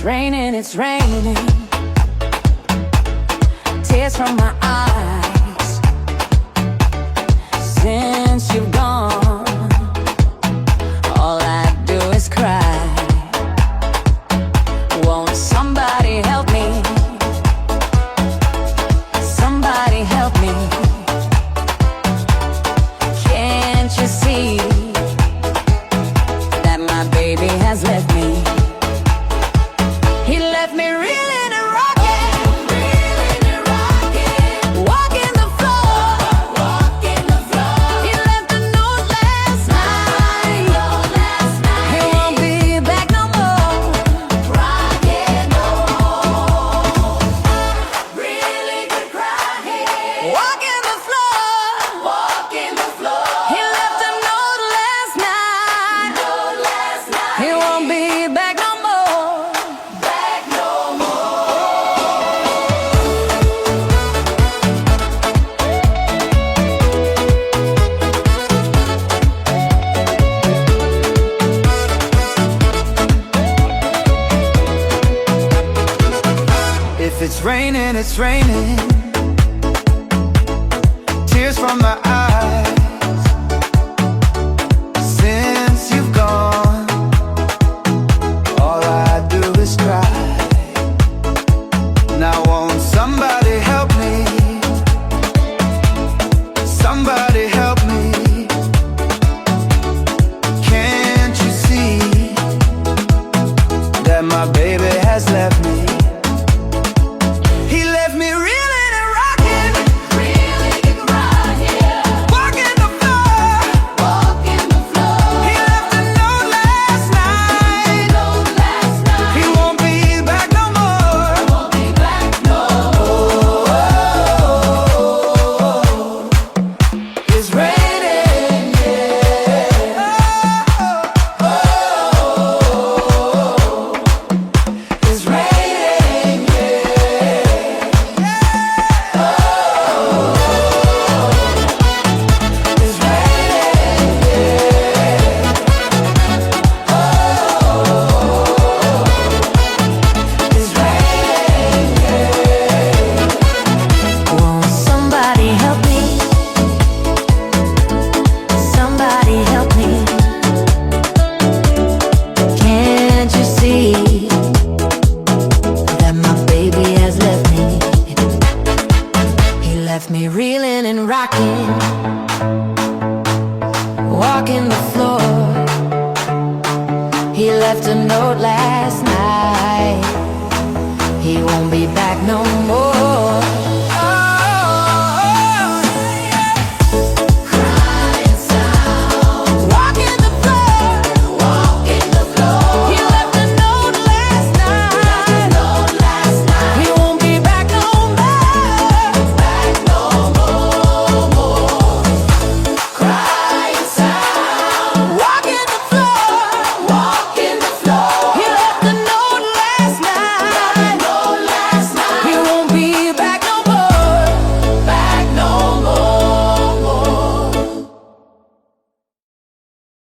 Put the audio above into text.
raining, it's raining. Tears from my eyes since you've gone. All I do is cry. Won't somebody help me? Somebody help me. Can't you see that my baby has left me? He left me reeling and rocking, walking the floor. He left a note last night. He won't be back no more. Crying no more. Really could cry here. Walking the floor. He left a note last night. He won't be back no more. If it's raining, it's raining. Tears from my eyes since you've gone. All I do is cry. Now won't somebody help me? Somebody help me. Can't you see that my baby has left me? He left me reeling and rocking, walking the floor. He left a note last night. He won't be back no more. It's raining, yeah. It's raining, Won't somebody help me? Somebody help me. Can't you see that my baby has left me? He left me reeling and rocking, walking the floor. He left a note last night. He won't be back no more.